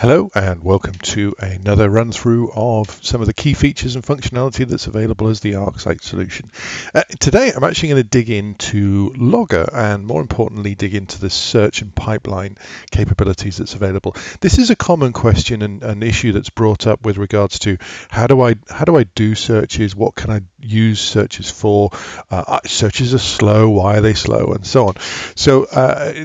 Hello and welcome to another run through of some of the key features and functionality that's available as the ArcSight solution. Today I'm actually going to dig into Logger and more importantly dig into the search and pipeline capabilities that's available. This is a common question and an issue that's brought up with regards to how do I do searches, what can I use searches for, searches are slow, why are they slow, and so on. So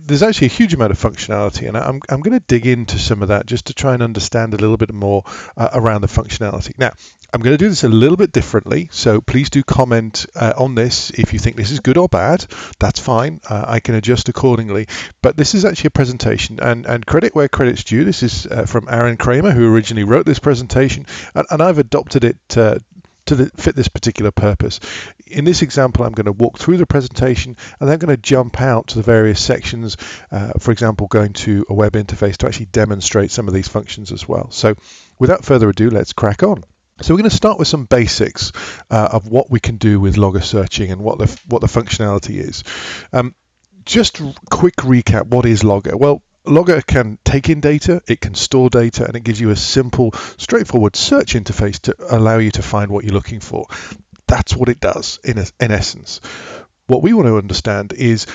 there's actually a huge amount of functionality, and I'm going to dig into some of that just to try and understand a little bit more around the functionality. Now, I'm going to do this a little bit differently, so please do comment on this if you think this is good or bad. That's fine. I can adjust accordingly. But this is actually a presentation, and credit where credit's due. This is from Aaron Kramer, who originally wrote this presentation, and I've adopted it to fit this particular purpose. In this example, I'm going to walk through the presentation and then I'm going to jump out to the various sections, for example, going to a web interface to actually demonstrate some of these functions as well. So without further ado, let's crack on. So we're going to start with some basics of what we can do with Logger searching and what the functionality is. Just a quick recap, what is Logger? Well, Logger can take in data, it can store data, and it gives you a simple, straightforward search interface to allow you to find what you're looking for. That's what it does in essence. What we want to understand is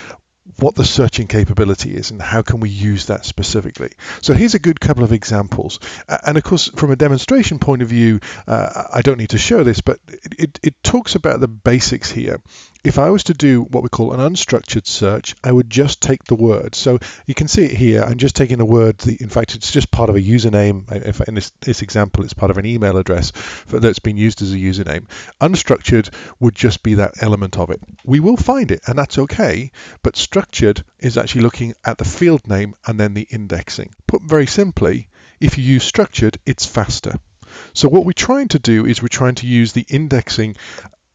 what the searching capability is and how can we use that specifically. So here's a good couple of examples. And of course, from a demonstration point of view, I don't need to show this, but it talks about the basics here. If I was to do what we call an unstructured search, I would just take the word. So you can see it here. I'm just taking a word. In fact, it's just part of a username. In this example, it's part of an email address that's been used as a username. Unstructured would just be that element of it. We will find it, and that's okay. But structured is actually looking at the field name and then the indexing. Put very simply, if you use structured, it's faster. So what we're trying to do is we're trying to use the indexing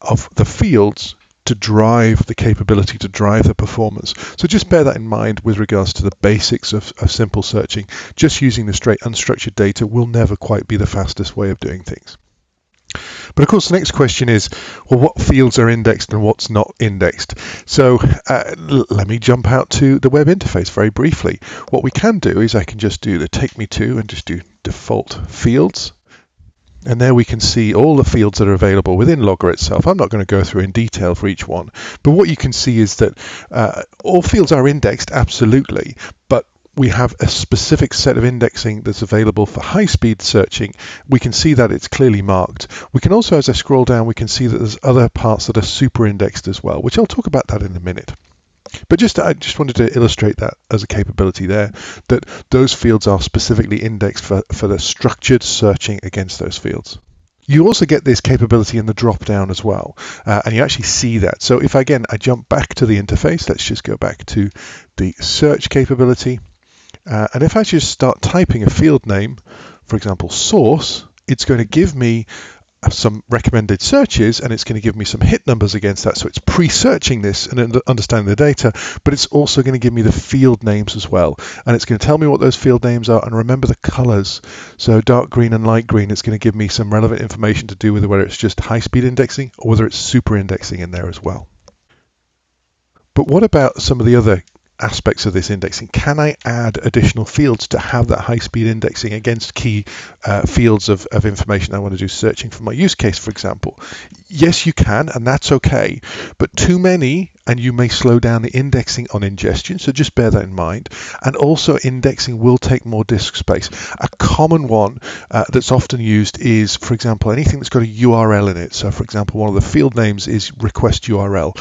of the fields to drive the capability, to drive the performance. So just bear that in mind with regards to the basics of simple searching. Just using the straight unstructured data will never quite be the fastest way of doing things. But of course, the next question is, well, what fields are indexed and what's not indexed? So let me jump out to the web interface very briefly. What we can do is I can just do the take me to and just do default fields. And there we can see all the fields that are available within Logger itself. I'm not going to go through in detail for each one, but what you can see is that all fields are indexed, absolutely, but we have a specific set of indexing that's available for high-speed searching. We can see that it's clearly marked. We can also, as I scroll down, we can see that there's other parts that are super indexed as well, which I'll talk about that in a minute. But I just wanted to illustrate that as a capability there, that those fields are specifically indexed for the structured searching against those fields. You also get this capability in the drop down as well, and you actually see that. So if I jump back to the interface, let's just go back to the search capability. And if I just start typing a field name, for example, source, it's going to give me some recommended searches and it's going to give me some hit numbers against that. So it's pre-searching this and understanding the data, but it's also going to give me the field names as well. And it's going to tell me what those field names are, and remember the colors. So dark green and light green, it's going to give me some relevant information to do with whether it's just high-speed indexing or whether it's super indexing in there as well. But what about some of the other aspects of this indexing? Can I add additional fields to have that high-speed indexing against key fields of information I want to do searching for my use case, for example? Yes, you can, and that's okay, but too many and you may slow down the indexing on ingestion, so just bear that in mind. And also indexing will take more disk space. A common one that's often used is, for example, anything that's got a URL in it. So for example, one of the field names is request URL.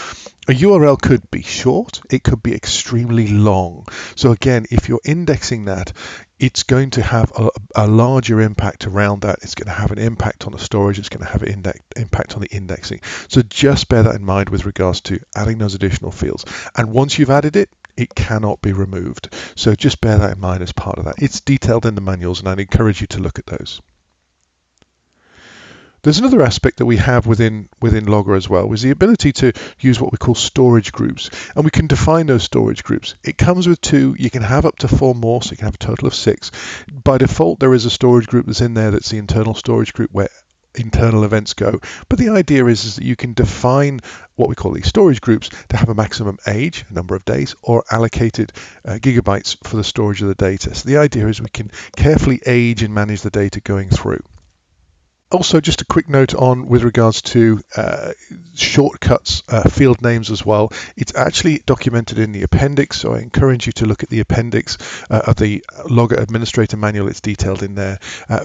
A URL could be short, it could be extremely long. So again, if you're indexing that, it's going to have a larger impact around that. It's going to have an impact on the storage. It's going to have an impact on the indexing. So just bear that in mind with regards to adding those additional fields. And once you've added it, it cannot be removed. So just bear that in mind as part of that. It's detailed in the manuals, and I'd encourage you to look at those. There's another aspect that we have within Logger as well, is the ability to use what we call storage groups, and we can define those storage groups. It comes with 2, you can have up to 4 more, so you can have a total of 6. By default, there is a storage group that's in there that's the internal storage group where internal events go. But the idea is that you can define what we call these storage groups to have a maximum age, a number of days, or allocated gigabytes for the storage of the data. So the idea is we can carefully age and manage the data going through. Also, just a quick note on with regards to shortcuts, field names as well. It's actually documented in the appendix, so I encourage you to look at the appendix of the Logger Administrator Manual. It's detailed in there.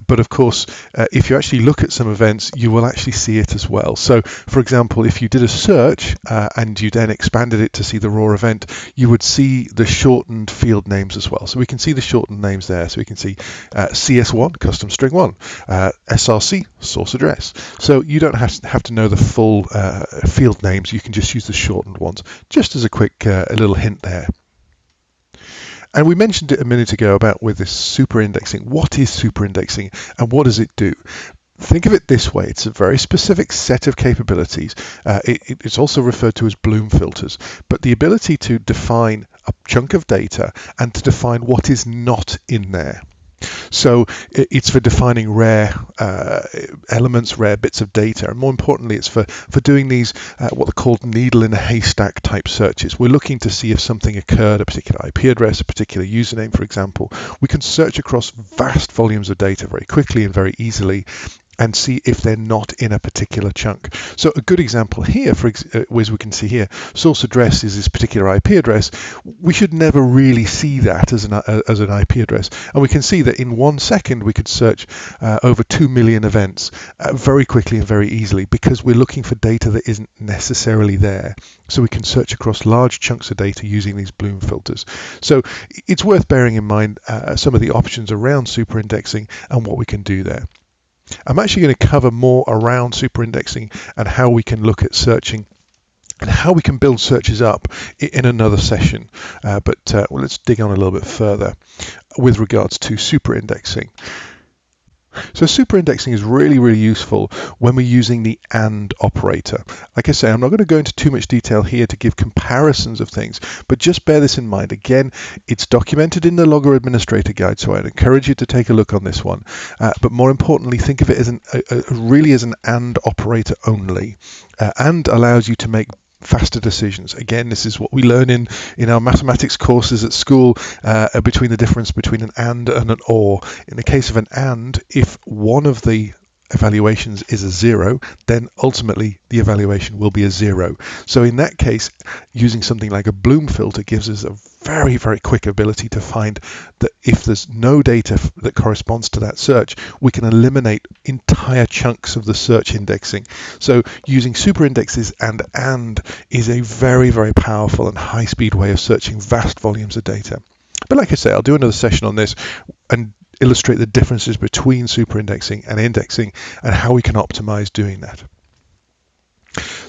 But of course, if you actually look at some events, you will actually see it as well. So, for example, if you did a search and you then expanded it to see the raw event, you would see the shortened field names as well. So we can see the shortened names there. So we can see CS1, custom string 1, SRC, source address. So you don't have to know the full field names. You can just use the shortened ones, just as a quick a little hint there. And we mentioned it a minute ago about with this super indexing. What is super indexing and what does it do? Think of it this way. It's a very specific set of capabilities. It's also referred to as Bloom filters, but the ability to define a chunk of data and to define what is not in there. So it's for defining rare elements, rare bits of data, and more importantly, it's for doing these what are called needle in a haystack type searches. We're looking to see if something occurred, a particular IP address, a particular username, for example. We can search across vast volumes of data very quickly and very easily, and see if they're not in a particular chunk. So a good example here, as we can see here, source address is this particular IP address. We should never really see that as an IP address. And we can see that in 1 second, we could search over 2 million events very quickly and very easily, because we're looking for data that isn't necessarily there. So we can search across large chunks of data using these Bloom filters. So it's worth bearing in mind some of the options around super indexing and what we can do there. I'm actually going to cover more around super indexing and how we can look at searching and how we can build searches up in another session. But let's dig on a little bit further with regards to super indexing. So super indexing is really, really useful when we're using the AND operator. Like I say, I'm not going to go into too much detail here to give comparisons of things, but just bear this in mind. Again, it's documented in the Logger Administrator Guide, so I'd encourage you to take a look on this one. But more importantly, think of it as really as an AND operator only. AND allows you to make faster decisions. Again, this is what we learn in our mathematics courses at school, between the difference between an AND and an OR. In the case of an AND, if one of the evaluations is a 0, then ultimately the evaluation will be a 0. So in that case, using something like a Bloom filter gives us a very, very quick ability to find that if there's no data that corresponds to that search, we can eliminate entire chunks of the search indexing. So using super indexes and is a very, very powerful and high-speed way of searching vast volumes of data. But like I say, I'll do another session on this and illustrate the differences between super indexing and indexing and how we can optimize doing that.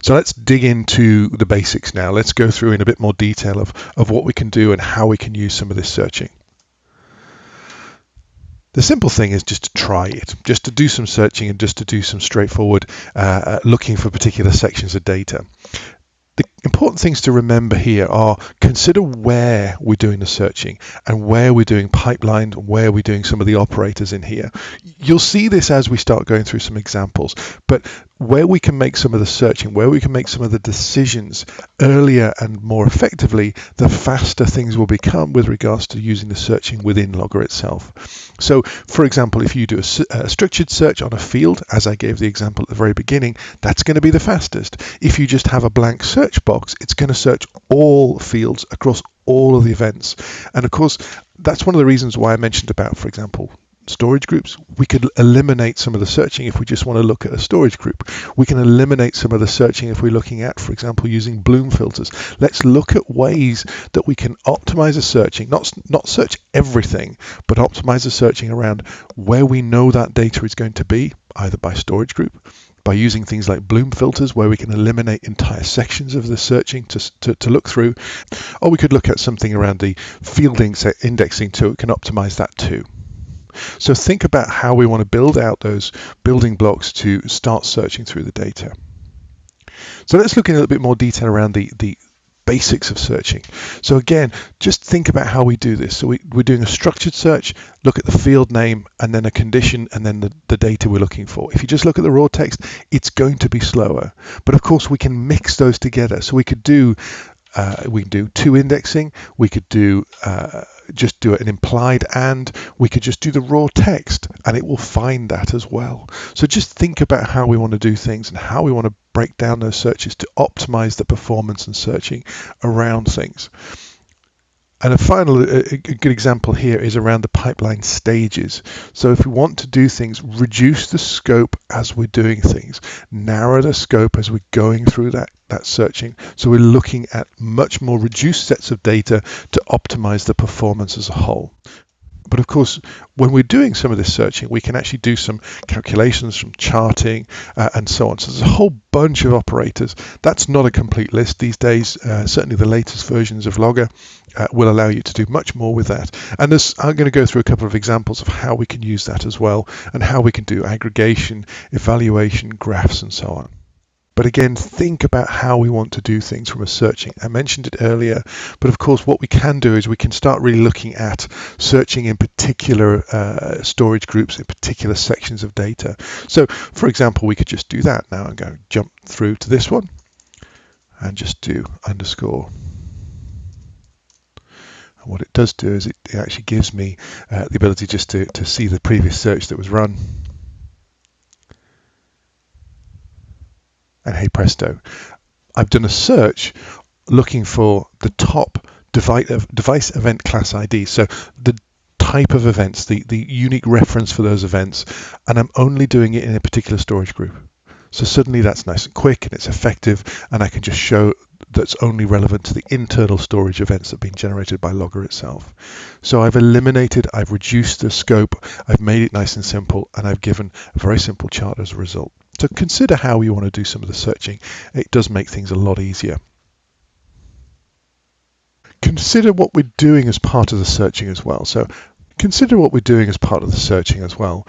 So let's dig into the basics now. Let's go through in a bit more detail of what we can do and how we can use some of this searching. The simple thing is just to try it, just to do some searching and just to do some straightforward looking for particular sections of data. The important things to remember here are consider where we're doing the searching and where we're doing pipeline and where we're doing some of the operators in here. You'll see this as we start going through some examples, but where we can make some of the searching, where we can make some of the decisions earlier and more effectively, the faster things will become with regards to using the searching within Logger itself. So, for example, if you do a structured search on a field, as I gave the example at the very beginning, that's going to be the fastest. If you just have a blank search box, it's going to search all fields across all of the events. And of course, that's one of the reasons why I mentioned about, for example, storage groups. We could eliminate some of the searching if we just want to look at a storage group. We can eliminate some of the searching if we're looking at, for example, using Bloom filters. Let's look at ways that we can optimize the searching, not search everything, but optimize the searching around where we know that data is going to be, either by storage group, by using things like Bloom filters, where we can eliminate entire sections of the searching to look through, or we could look at something around the field indexing too. We can optimize that too. So think about how we want to build out those building blocks to start searching through the data. So let's look in a little bit more detail around the basics of searching. So again, just think about how we do this. So we're doing a structured search, look at the field name and then a condition and then the data we're looking for. If you just look at the raw text, it's going to be slower. But of course we can mix those together. So we could do to indexing, we could do just do an implied and, we could just do the raw text and it will find that as well. So just think about how we want to do things and how we want to break down those searches to optimize the performance and searching around things. And a good example here is around the pipeline stages. So if we want to do things, reduce the scope as we're doing things, narrow the scope as we're going through that searching. So we're looking at much more reduced sets of data to optimize the performance as a whole. But of course, when we're doing some of this searching, we can actually do some calculations from charting and so on. So there's a whole bunch of operators. That's not a complete list these days. Certainly the latest versions of Logger will allow you to do much more with that. And I'm going to go through a couple of examples of how we can use that as well and how we can do aggregation, evaluation, graphs, and so on. But again, think about how we want to do things from a searching. I mentioned it earlier, but of course what we can do is we can start really looking at searching in particular storage groups, in particular sections of data. So for example, we could just do that now and go jump through to this one and just do underscore. And what it does do is it actually gives me the ability just to see the previous search that was run. And hey presto, I've done a search looking for the top device event class ID. So the type of events, the unique reference for those events, and I'm only doing it in a particular storage group. So suddenly that's nice and quick and it's effective, and I can just show that's only relevant to the internal storage events that have been generated by Logger itself. So I've reduced the scope, I've made it nice and simple, and I've given a very simple chart as a result. So consider how you want to do some of the searching. It does make things a lot easier. Consider what we're doing as part of the searching as well. So consider what we're doing as part of the searching as well.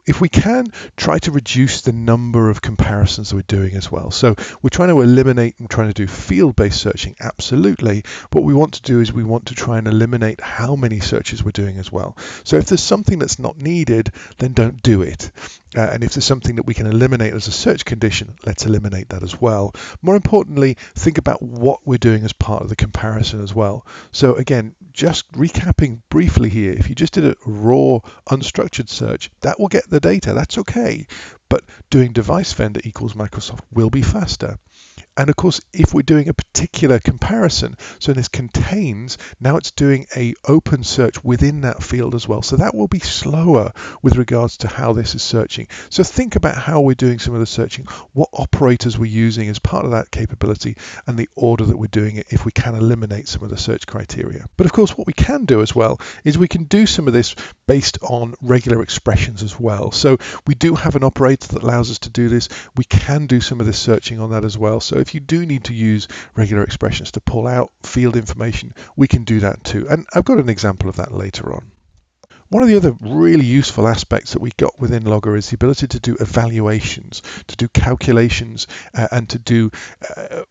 If we can, try to reduce the number of comparisons that we're doing as well. So we're trying to eliminate and trying to do field-based searching, absolutely. What we want to do is we want to try and eliminate how many searches we're doing as well. So if there's something that's not needed, then don't do it. And if there's something that we can eliminate as a search condition, let's eliminate that as well. More importantly, think about what we're doing as part of the comparison as well. So again, just recapping briefly here, if you just did a raw unstructured search, that will get the data, that's okay. But doing device vendor equals Microsoft will be faster. And of course, if we're doing a particular comparison, so this contains, now it's doing a open search within that field as well. So that will be slower with regards to how this is searching. So think about how we're doing some of the searching, what operators we're using as part of that capability, and the order that we're doing it if we can eliminate some of the search criteria. But of course, what we can do as well is we can do some of this based on regular expressions as well. So we do have an operator that allows us to do this. We can do some of this searching on that as well. So if you do need to use regular expressions to pull out field information, we can do that too. And I've got an example of that later on. One of the other really useful aspects that we got within Logger is the ability to do evaluations, to do calculations, and to do a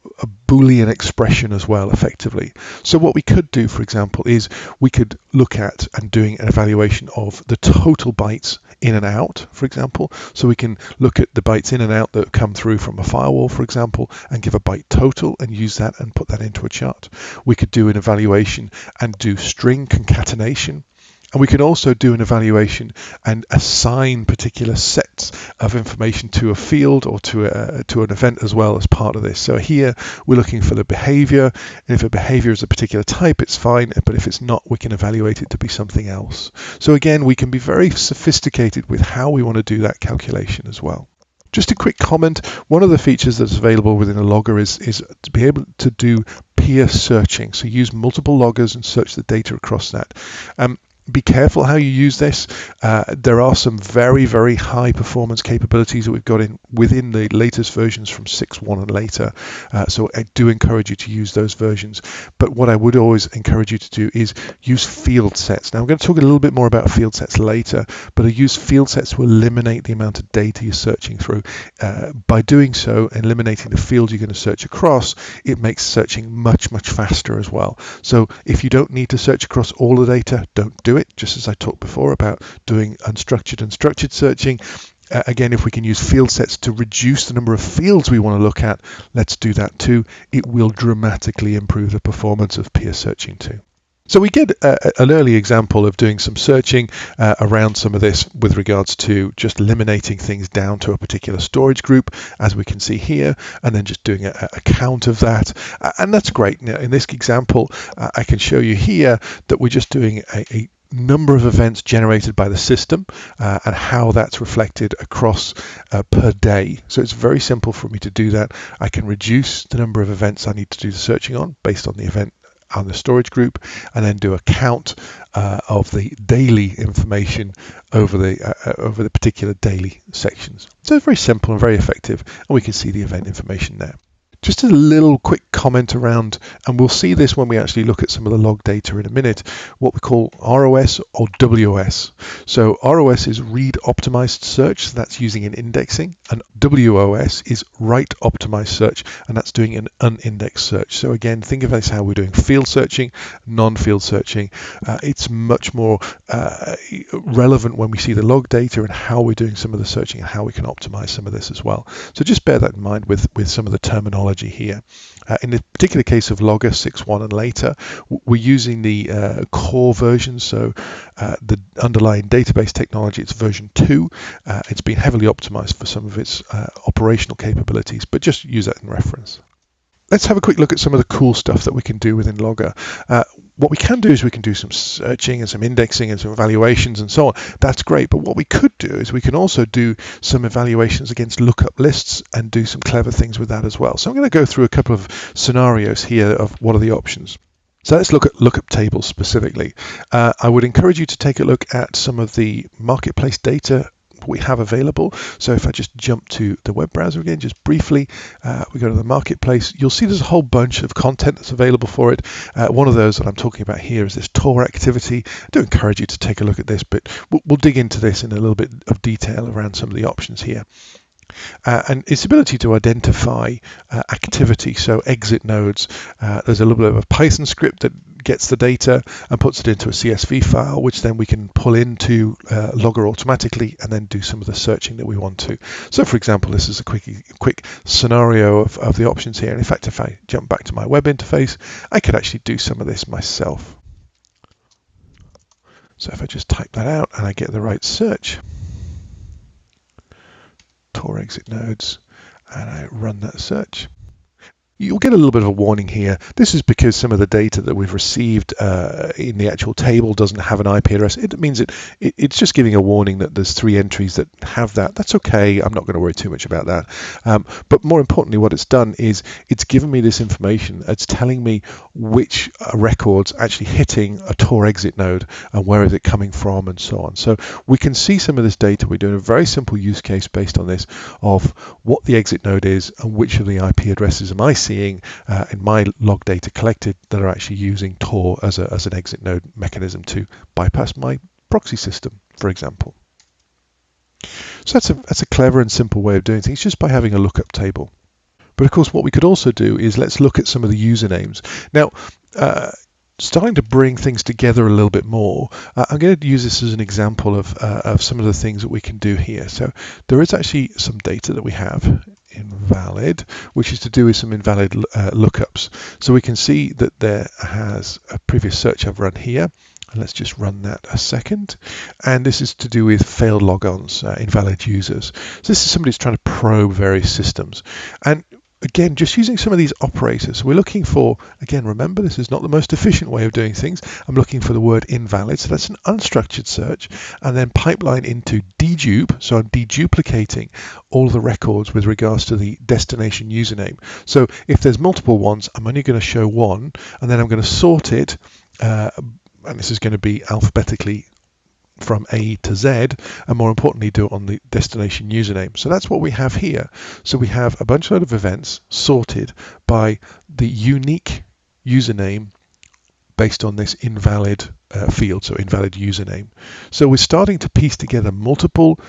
Boolean expression as well, effectively. So what we could do, for example, is we could look at and doing an evaluation of the total bytes in and out, for example. So we can look at the bytes in and out that come through from a firewall, for example, and give a byte total and use that and put that into a chart. We could do an evaluation and do string concatenation. And we can also do an evaluation and assign particular sets of information to a field or to an event as well as part of this. So here we're looking for the behavior, and if a behavior is a particular type, it's fine, but if it's not, we can evaluate it to be something else. So again, we can be very sophisticated with how we want to do that calculation as well. Just a quick comment, one of the features that's available within a logger is to be able to do peer searching. So use multiple loggers and search the data across that. Be careful how you use this. There are some very, very high performance capabilities that we've got within the latest versions from 6.1 and later. So I do encourage you to use those versions. But what I would always encourage you to do is use field sets. Now I'm going to talk a little bit more about field sets later, but I use field sets to eliminate the amount of data you're searching through. By doing so, eliminating the field you're going to search across, it makes searching much, much faster as well. So if you don't need to search across all the data, don't do it, just as I talked before about doing unstructured and structured searching. Again, if we can use field sets to reduce the number of fields we want to look at, let's do that too. It will dramatically improve the performance of peer searching too. So we get an early example of doing some searching around some of this with regards to just eliminating things down to a particular storage group, as we can see here, and then just doing a count of that. And that's great. Now, in this example, I can show you here that we're just doing a number of events generated by the system and how that's reflected across per day. So it's very simple for me to do that. I can reduce the number of events I need to do the searching on based on the event on the storage group, and then do a count of the daily information over the particular daily sections. So it's very simple and very effective, and we can see the event information there. Just a little quick comment around, and we'll see this when we actually look at some of the log data in a minute, what we call ROS or WOS. So ROS is read optimized search, so that's using an indexing, and WOS is write optimized search, and that's doing an unindexed search. So again, think of this how we're doing field searching, non-field searching. It's much more relevant when we see the log data and how we're doing some of the searching and how we can optimize some of this as well. So just bear that in mind with some of the terminology here. In the particular case of Logger 6.1 and later, we're using the core version, so the underlying database technology, it's version 2. It's been heavily optimized for some of its operational capabilities, but just use that in reference. Let's have a quick look at some of the cool stuff that we can do within Logger. What we can do is we can do some searching and some indexing and some evaluations and so on. That's great, but what we could do is we can also do some evaluations against lookup lists and do some clever things with that as well. So I'm going to go through a couple of scenarios here of what are the options. So let's look at lookup tables specifically. I would encourage you to take a look at some of the marketplace data we have available. So if I just jump to the web browser again, just briefly, we go to the marketplace, you'll see there's a whole bunch of content that's available for it. One of those that I'm talking about here is this Tor activity. I do encourage you to take a look at this, but we'll dig into this in a little bit of detail around some of the options here. And its ability to identify activity, so exit nodes. There's a little bit of a Python script that gets the data and puts it into a CSV file, which then we can pull into Logger automatically and then do some of the searching that we want to. So for example, this is a quick scenario of the options here. And in fact, if I jump back to my web interface, I could actually do some of this myself. So if I just type that out and I get the right search, Tor Exit Nodes, and I run that search, you'll get a little bit of a warning here. This is because some of the data that we've received in the actual table doesn't have an IP address. It means it's just giving a warning that there's 3 entries that have that. That's okay. I'm not going to worry too much about that. But more importantly, what it's done is it's given me this information. It's telling me which record's actually hitting a Tor exit node and where is it coming from and so on. So we can see some of this data. We're doing a very simple use case based on this of what the exit node is and which of the IP addresses am I seeing in my log data collected that are actually using Tor as an exit node mechanism to bypass my proxy system, for example. So that's a clever and simple way of doing things just by having a lookup table. But of course, what we could also do is let's look at some of the usernames. Now, starting to bring things together a little bit more, I'm going to use this as an example of some of the things that we can do here. So there is actually some data that we have, invalid, which is to do with some invalid lookups. So we can see that there has a previous search I've run here. And let's just run that a second. And this is to do with failed logons, invalid users. So this is somebody who's trying to probe various systems. And again, just using some of these operators. We're looking for, again, remember, this is not the most efficient way of doing things. I'm looking for the word invalid. So that's an unstructured search. And then pipeline into dedupe. So I'm deduplicating all the records with regards to the destination username. So if there's multiple ones, I'm only going to show one. And then I'm going to sort it and this is going to be alphabetically from A to Z, and more importantly do it on the destination username. So that's what we have here. So we have a bunch of events sorted by the unique username based on this invalid field, so invalid username. So we're starting to piece together multiple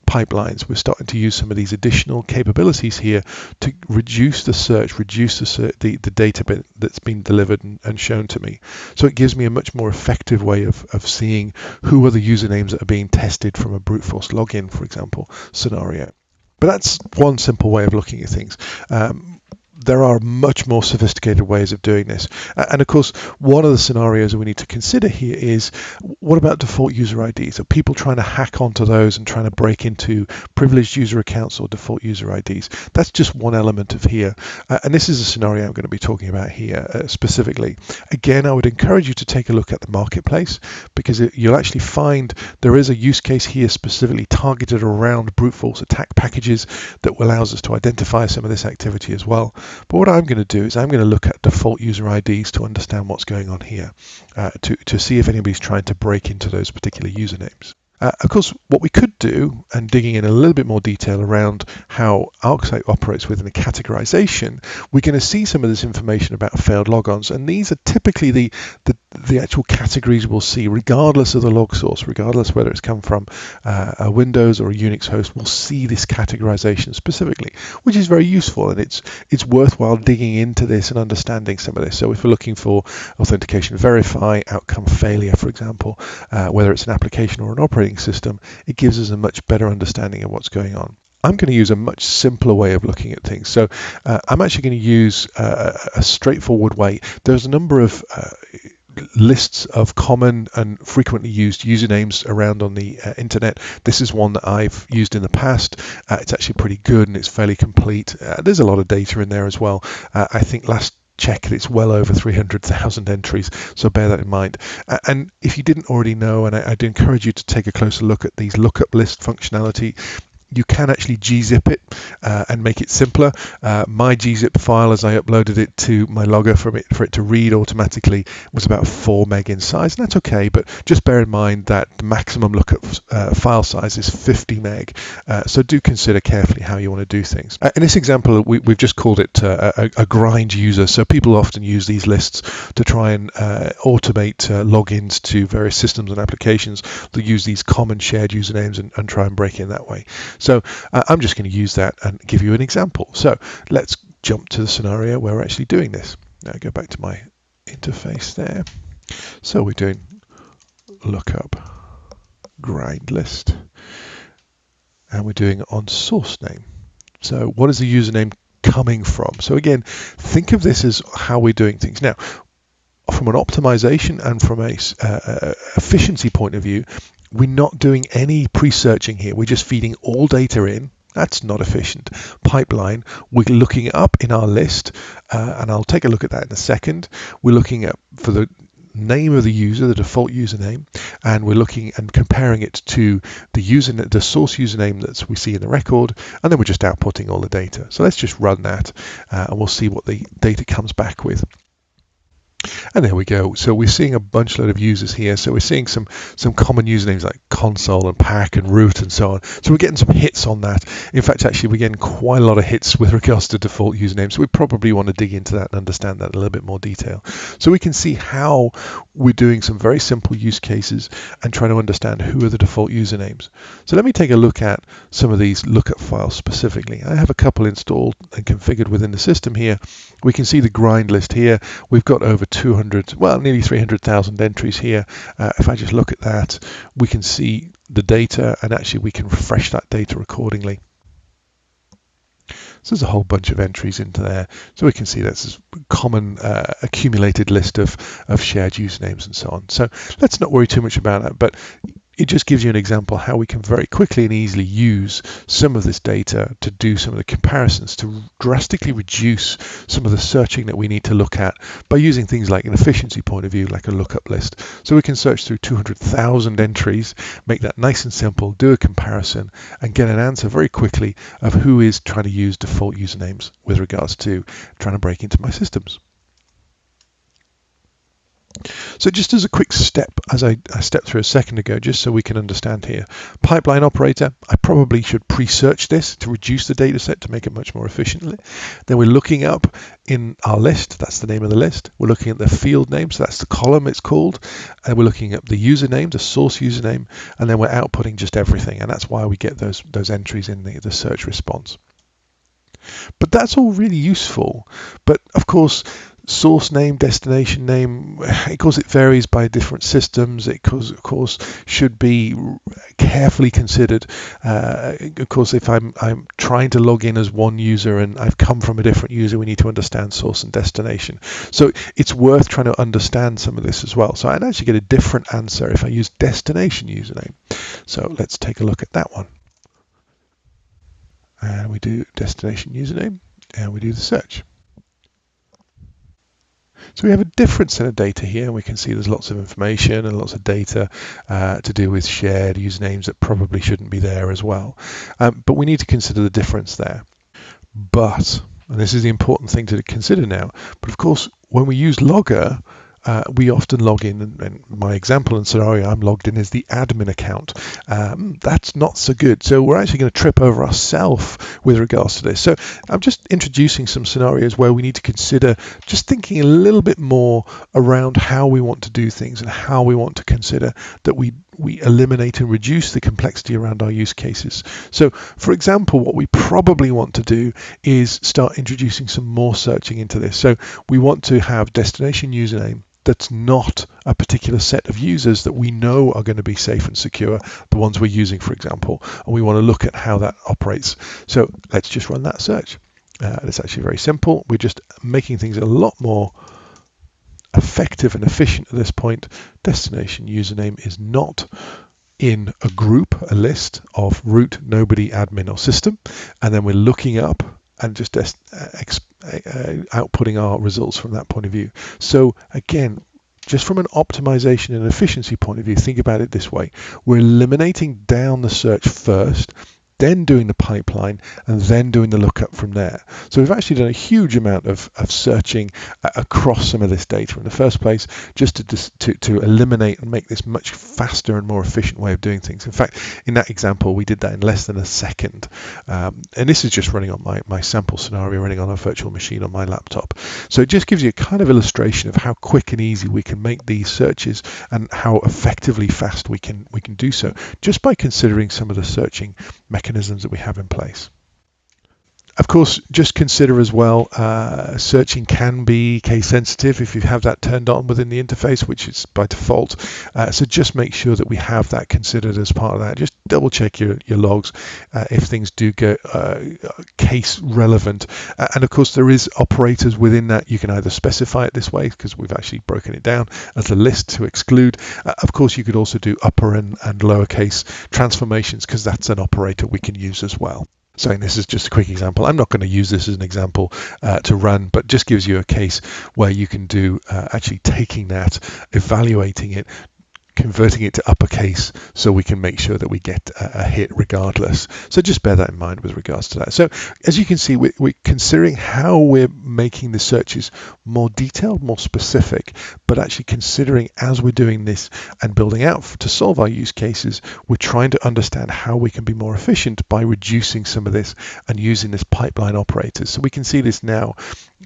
pipelines. We're starting to use some of these additional capabilities here to reduce the search, reduce the data that's been delivered and shown to me. So it gives me a much more effective way of seeing who are the usernames that are being tested from a brute force login, for example, scenario. But that's one simple way of looking at things. There are much more sophisticated ways of doing this. And of course, one of the scenarios that we need to consider here is, what about default user IDs? Are people trying to hack onto those and trying to break into privileged user accounts or default user IDs? That's just one element of here. And this is a scenario I'm going to be talking about here specifically. Again, I would encourage you to take a look at the marketplace, because you'll actually find there is a use case here specifically targeted around brute force attack packages that allows us to identify some of this activity as well. But what I'm going to do is I'm going to look at default user IDs to understand what's going on here, to see if anybody's trying to break into those particular usernames. Of course, what we could do, and digging in a little bit more detail around how ArcSight operates within the categorization, we're going to see some of this information about failed logons, and these are typically the actual categories we'll see, regardless of the log source, regardless whether it's come from a Windows or a Unix host. We'll see this categorization specifically, which is very useful, and it's worthwhile digging into this and understanding some of this. So if we're looking for authentication verify, outcome failure, for example, whether it's an application or an operating system, it gives us a much better understanding of what's going on. I'm going to use a much simpler way of looking at things. So I'm actually going to use a straightforward way. There's a number of lists of common and frequently used usernames around on the internet. This is one that I've used in the past. It's actually pretty good and it's fairly complete. There's a lot of data in there as well. I think last check, it's well over 300,000 entries, so bear that in mind. And if you didn't already know, and I'd encourage you to take a closer look at these lookup list functionality, you can actually gzip it and make it simpler. My gzip file, as I uploaded it to my logger for it to read automatically, was about 4 meg in size, and that's okay, but just bear in mind that the maximum lookup file size is 50 meg, so do consider carefully how you want to do things. In this example, we've just called it a grind user, so people often use these lists to try and automate logins to various systems and applications that use these common shared usernames and try and break in that way. So I'm just going to use that and give you an example. So let's jump to the scenario where we're actually doing this. Now go back to my interface there. So we're doing lookup grind list, and we're doing on source name. So what is the username coming from? So again, think of this as how we're doing things. Now, from an optimization and from a efficiency point of view, we're not doing any pre-searching here. We're just feeding all data in. That's not efficient. Pipeline, we're looking up in our list, and I'll take a look at that in a second. We're looking at for the name of the user, the default username, and we're looking and comparing it to the source username that we see in the record, and then we're just outputting all the data. So let's just run that, and we'll see what the data comes back with. And there we go. So we're seeing a bunch of users here. So we're seeing some common usernames like console and pack and root and so on. So we're getting some hits on that. In fact, actually, we're getting quite a lot of hits with regards to default usernames. So we probably want to dig into that and understand that in a little bit more detail. So we can see how we're doing some very simple use cases and trying to understand who are the default usernames. So let me take a look at some of these lookup files specifically. I have a couple installed and configured within the system here. We can see the grind list here. We've got over 200, well, nearly 300,000 entries here. If I just look at that, we can see the data, and actually we can refresh that data accordingly. So there's a whole bunch of entries into there. So we can see that's a common accumulated list of shared usernames and so on. So let's not worry too much about that, but it just gives you an example how we can very quickly and easily use some of this data to do some of the comparisons, to drastically reduce some of the searching that we need to look at by using things like an efficiency point of view, like a lookup list. So we can search through 200,000 entries, make that nice and simple, do a comparison, and get an answer very quickly of who is trying to use default usernames with regards to trying to break into my systems. So just as a quick step, as I stepped through a second ago, just so we can understand here, pipeline operator, I probably should pre-search this to reduce the data set to make it much more efficiently. Then we're looking up in our list, that's the name of the list. We're looking at the field name, so that's the column it's called. And we're looking at the username, the source username, and then we're outputting just everything. And that's why we get those entries in the search response. But that's all really useful. But of course, source name, destination name, of course it varies by different systems. It of course should be carefully considered. Of course, if I'm trying to log in as one user and I've come from a different user, we need to understand source and destination. So it's worth trying to understand some of this as well. So I'd actually get a different answer if I use destination username. So let's take a look at that one. And we do destination username and we do the search. So we have a different set of data here, and we can see there's lots of information and lots of data to do with shared usernames that probably shouldn't be there as well. But we need to consider the difference there. But, and this is the important thing to consider now, but of course, when we use Logger, we often log in, and my example and scenario I'm logged in as the admin account. That's not so good. So we're actually going to trip over ourselves with regards to this. So I'm just introducing some scenarios where we need to consider just thinking a little bit more around how we want to do things and how we want to consider that we eliminate and reduce the complexity around our use cases. So for example, what we probably want to do is start introducing some more searching into this. So we want to have destination username that's not a particular set of users that we know are going to be safe and secure, the ones we're using, for example, and we want to look at how that operates. So let's just run that search. It's actually very simple. We're just making things a lot more effective and efficient at this point. Destination username is not in a group, a list of root, nobody, admin, or system, and then we're looking up and just outputting our results from that point of view. So again, just from an optimization and efficiency point of view, think about it this way. We're eliminating down the search first, then doing the pipeline, and then doing the lookup from there. So we've actually done a huge amount of searching across some of this data in the first place, just to eliminate and make this much faster and more efficient way of doing things. In fact, in that example, we did that in less than a second. And this is just running on my sample scenario, running on a virtual machine on my laptop. So it just gives you a kind of illustration of how quick and easy we can make these searches and how effectively fast we can do so, just by considering some of the searching mechanisms that we have in place. Of course, just consider as well, searching can be case sensitive if you have that turned on within the interface, which is by default. So just make sure that we have that considered as part of that. Just double check your logs if things do go case relevant. And of course, there is operators within that. You can either specify it this way, because we've actually broken it down as a list to exclude. Of course, you could also do upper and lowercase transformations, because that's an operator we can use as well. So this is just a quick example. I'm not going to use this as an example to run, but just gives you a case where you can do actually taking that, evaluating it, converting it to uppercase, so we can make sure that we get a hit regardless. So just bear that in mind with regards to that. So as you can see, we're considering how we're making the searches more detailed, more specific, but actually considering as we're doing this and building out to solve our use cases, we're trying to understand how we can be more efficient by reducing some of this and using this pipeline operators. So we can see this now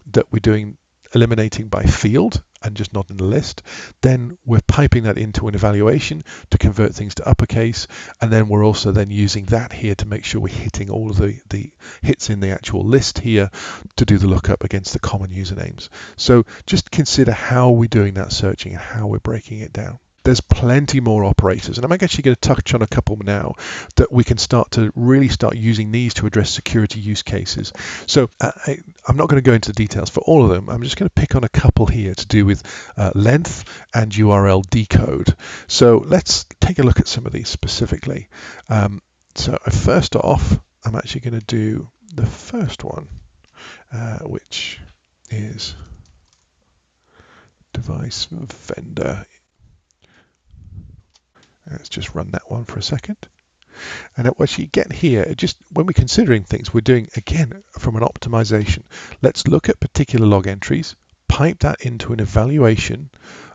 that we're doing eliminating by field and just not in the list. Then we're piping that into an evaluation to convert things to uppercase, and then we're also then using that here to make sure we're hitting all of the hits in the actual list here to do the lookup against the common usernames. So just consider how we're doing that searching and how we're breaking it down. There's plenty more operators, and I'm actually going to touch on a couple now that we can start using these to address security use cases. So I'm not going to go into the details for all of them. I'm just going to pick on a couple here to do with length and URL decode. So let's take a look at some of these specifically. So first off, I'm actually going to do the first one, which is device vendor. Let's just run that one for a second. And what you get here, just when we're considering things, we're doing, again, from an optimization. Let's look at particular log entries, pipe that into an evaluation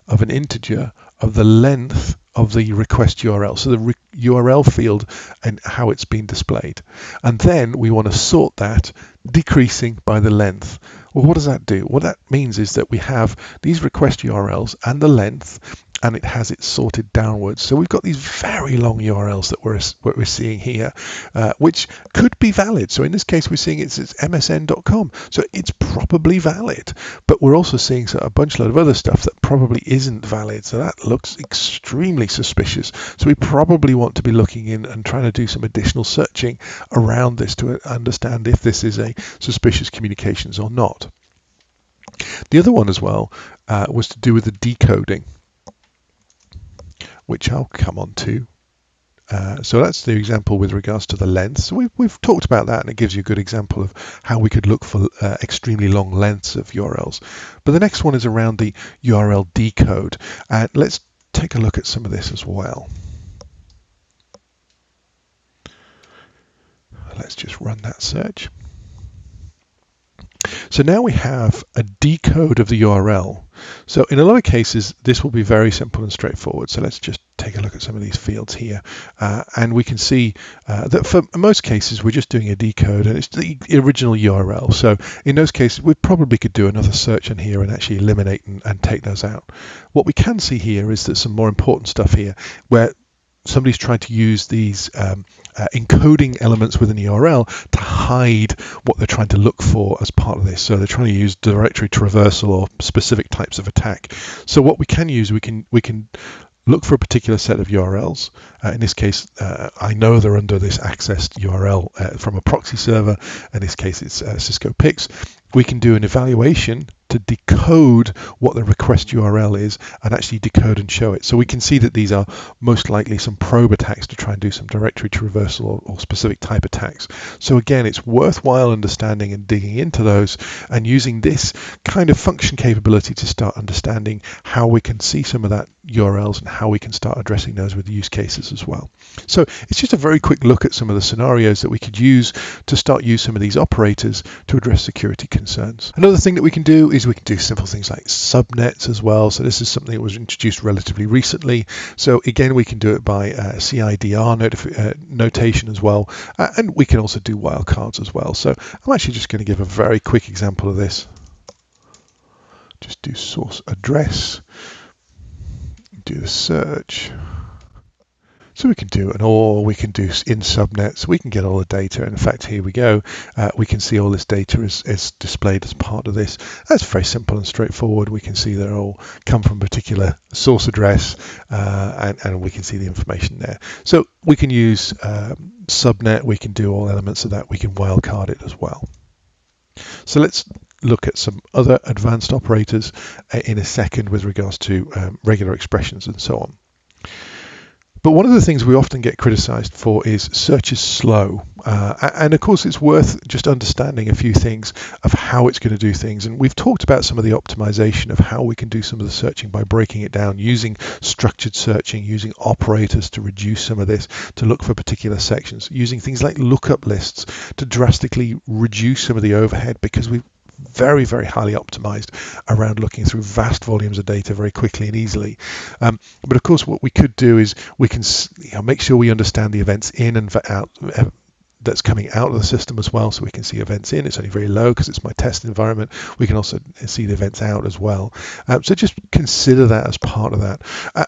of an integer of the length of the request URL, so the URL field and how it's been displayed. And then we want to sort that decreasing by the length. Well, what does that do? What that means is that we have these request URLs and the length, and it has it sorted downwards. So we've got these very long URLs that we're seeing here, which could be valid. So in this case, we're seeing it's msn.com. So it's probably valid, but we're also seeing a bunch of other stuff that probably isn't valid. So that looks extremely suspicious. So we probably want to be looking in and trying to do some additional searching around this to understand if this is a suspicious communications or not. The other one as well was to do with the decoding, which I'll come on to. So that's the example with regards to the length. So we've talked about that, and it gives you a good example of how we could look for extremely long lengths of URLs. But the next one is around the URL decode. And let's take a look at some of this as well. Let's just run that search. So now we have a decode of the URL. So in a lot of cases, this will be very simple and straightforward. So let's just take a look at some of these fields here. And we can see that for most cases, we're just doing a decode and it's the original URL. So in those cases, we probably could do another search in here and actually eliminate and take those out. What we can see here is that some more important stuff here where somebody's trying to use these encoding elements within the URL to hide what they're trying to look for as part of this. So they're trying to use directory traversal or specific types of attack. So what we can use, we can look for a particular set of URLs. In this case, I know they're under this accessed URL from a proxy server. In this case, it's Cisco PIX. We can do an evaluation to decode what the request URL is and actually decode and show it. So we can see that these are most likely some probe attacks to try and do some directory traversal or specific type attacks. So again, it's worthwhile understanding and digging into those and using this kind of function capability to start understanding how we can see some of that URLs and how we can start addressing those with use cases as well. So it's just a very quick look at some of the scenarios that we could use to start use some of these operators to address security concerns. Another thing that we can do is we can do simple things like subnets as well. So this is something that was introduced relatively recently. So again, we can do it by CIDR notation as well. And we can also do wildcards as well. So I'm actually just going to give a very quick example of this. Just do source address, do the search. So we can do an OR, we can do in subnets, we can get all the data. And in fact, here we go. We can see all this data is displayed as part of this. That's very simple and straightforward. We can see they all come from a particular source address and we can see the information there. So we can use subnet, we can do all elements of that. We can wildcard it as well. So let's look at some other advanced operators in a second with regards to regular expressions and so on. But one of the things we often get criticized for is search is slow. And of course, it's worth just understanding a few things of how it's going to do things. And we've talked about some of the optimization of how we can do some of the searching by breaking it down, using structured searching, using operators to reduce some of this, to look for particular sections, using things like lookup lists to drastically reduce some of the overhead because we've very, very highly optimized around looking through vast volumes of data very quickly and easily. But of course, what we could do is we can make sure we understand the events in and out that's coming out of the system as well. So we can see events in, it's only very low because it's my test environment. We can also see the events out as well. So just consider that as part of that.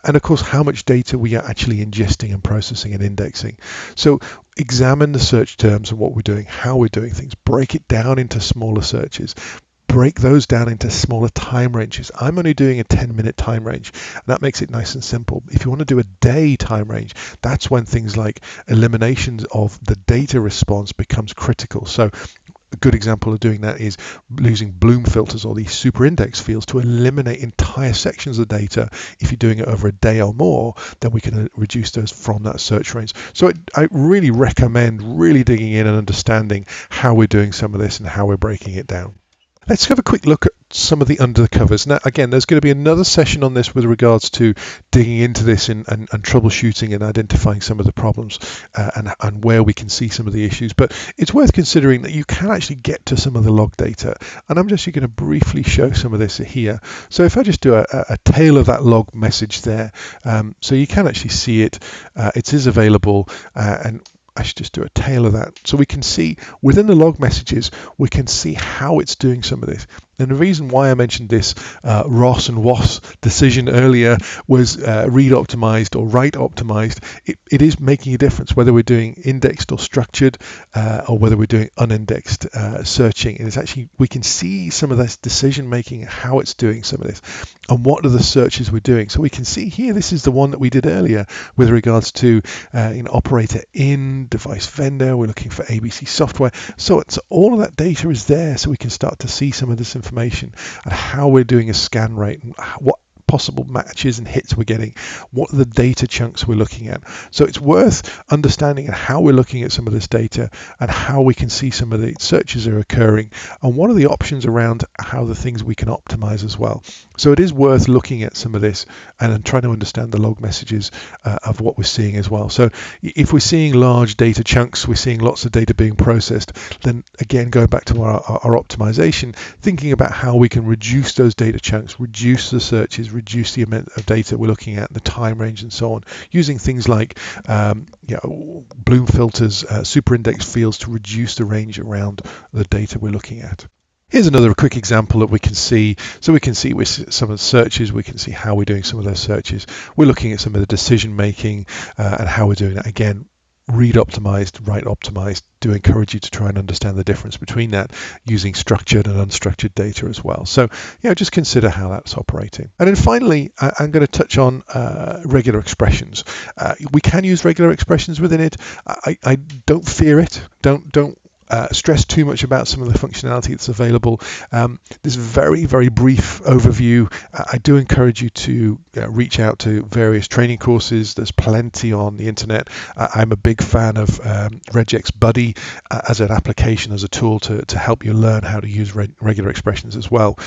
And of course, how much data we are actually ingesting and processing and indexing. So examine the search terms and what we're doing, how we're doing things, break it down into smaller searches. Break those down into smaller time ranges. I'm only doing a 10-minute time range, and that makes it nice and simple. If you want to do a day time range, that's when things like eliminations of the data response becomes critical. So a good example of doing that is using Bloom filters or these super index fields to eliminate entire sections of data. If you're doing it over a day or more, then we can reduce those from that search range. So I really recommend really digging in and understanding how we're doing some of this and how we're breaking it down. Let's have a quick look at some of the under the covers. Now, again, there's going to be another session on this with regards to digging into this and troubleshooting and identifying some of the problems and where we can see some of the issues. But it's worth considering that you can actually get to some of the log data. And I'm just going to briefly show some of this here. So if I just do a tail of that log message there, so you can actually see it. It is available, and I should just do a tail of that. So we can see within the log messages, we can see how it's doing some of this. And the reason why I mentioned this ROS and WOS decision earlier was read optimized or write optimized. It is making a difference whether we're doing indexed or structured or whether we're doing unindexed searching. And it's actually, we can see some of this decision making, how it's doing some of this and what are the searches we're doing. So we can see here, this is the one that we did earlier with regards to operator in, device vendor. We're looking for ABC software. So all of that data is there, so we can start to see some of this information and how we're doing a scan rate and what possible matches and hits we're getting, what are the data chunks we're looking at. So it's worth understanding how we're looking at some of this data and how we can see some of the searches are occurring and what are the options around how the things we can optimize as well. So it is worth looking at some of this and trying to understand the log messages of what we're seeing as well. So if we're seeing large data chunks, we're seeing lots of data being processed, then again, going back to our optimization, thinking about how we can reduce those data chunks, reduce the searches, reduce the amount of data we're looking at, the time range and so on, using things like Bloom filters, super indexed fields to reduce the range around the data we're looking at. Here's another quick example that we can see. So we can see with some of the searches, we can see how we're doing some of those searches. We're looking at some of the decision making and how we're doing that. Again, read optimized, write optimized. Do encourage you to try and understand the difference between that using structured and unstructured data as well. So just consider how that's operating. And then finally, I'm going to touch on regular expressions. We can use regular expressions within it. I don't fear it. Don't stress too much about some of the functionality that's available. This very, very brief overview. I do encourage you to reach out to various training courses. There's plenty on the internet. I'm a big fan of Regex Buddy as an application, as a tool to help you learn how to use regular expressions as well.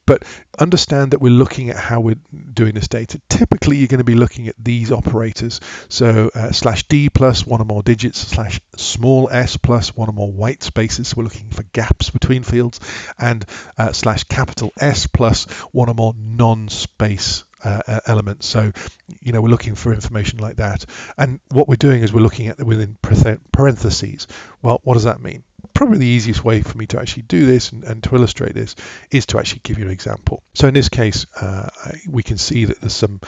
But understand that we're looking at how we're doing this data. Typically, you're going to be looking at these operators. So /d plus one or more digits, /small s plus one or more white spaces, so we're looking for gaps between fields, and /capital S plus one or more non-space elements. So we're looking for information like that, and what we're doing is we're looking at within parentheses. Well, what does that mean? Probably the easiest way for me to actually do this and to illustrate this is to actually give you an example. So in this case, we can see that there's some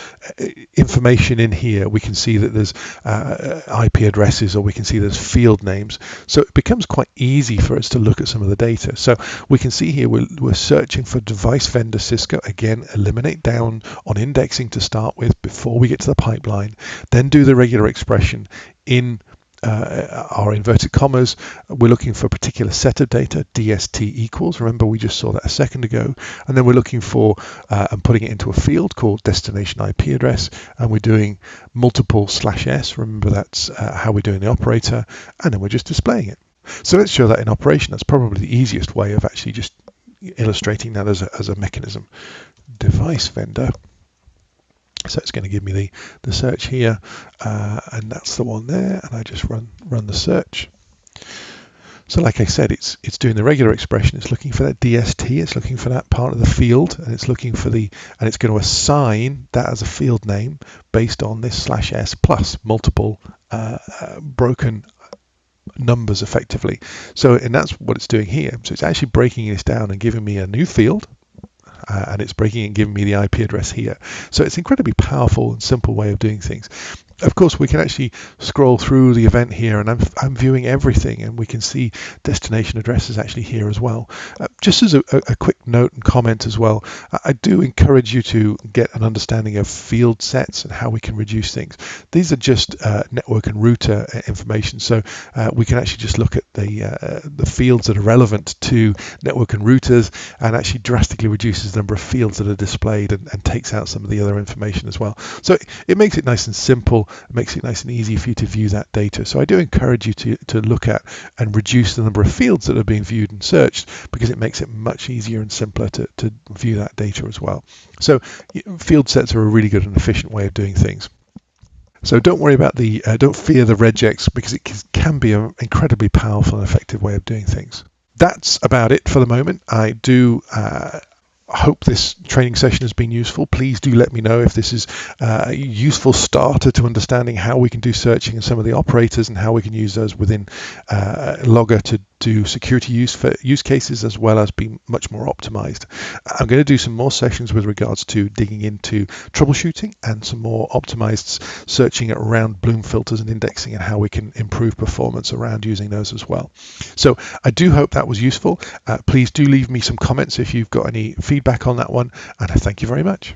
information in here. We can see that there's IP addresses, or we can see there's field names. So it becomes quite easy for us to look at some of the data. So we can see here we're searching for device vendor Cisco. Again, eliminate down on indexing to start with before we get to the pipeline. Then do the regular expression in our inverted commas. We're looking for a particular set of data, DST equals. Remember, we just saw that a second ago. And then we're looking for and putting it into a field called destination IP address. And we're doing multiple /s. Remember, that's how we're doing the operator. And then we're just displaying it. So let's show that in operation. That's probably the easiest way of actually just illustrating that as a mechanism. Device vendor. So it's going to give me the search here, and that's the one there, and I just run the search. So like I said, it's doing the regular expression. It's looking for that DST. It's looking for that part of the field, and it's looking for and it's going to assign that as a field name based on this /s plus multiple broken numbers effectively. So, and that's what it's doing here. So it's actually breaking this down and giving me a new field. And it's breaking and giving me the IP address here. So it's an incredibly powerful and simple way of doing things. Of course, we can actually scroll through the event here, and I'm viewing everything, and we can see destination addresses actually here as well. Just as a quick note and comment as well, I do encourage you to get an understanding of field sets and how we can reduce things. These are just network and router information, so we can actually just look at the fields that are relevant to network and routers, and actually drastically reduces the number of fields that are displayed and takes out some of the other information as well. So it makes it nice and simple. It makes it nice and easy for you to view that data. So I do encourage you to look at and reduce the number of fields that are being viewed and searched, because it makes it much easier and simpler to view that data as well. So field sets are a really good and efficient way of doing things. So don't worry about don't fear the regex, because it can be an incredibly powerful and effective way of doing things. That's about it for the moment. I do hope this training session has been useful. Please do let me know if this is a useful starter to understanding how we can do searching and some of the operators and how we can use those within Logger to do security use cases, as well as be much more optimized. I'm going to do some more sessions with regards to digging into troubleshooting and some more optimized searching around Bloom filters and indexing and how we can improve performance around using those as well. So I do hope that was useful. Please do leave me some comments if you've got any feedback on that one, and I thank you very much.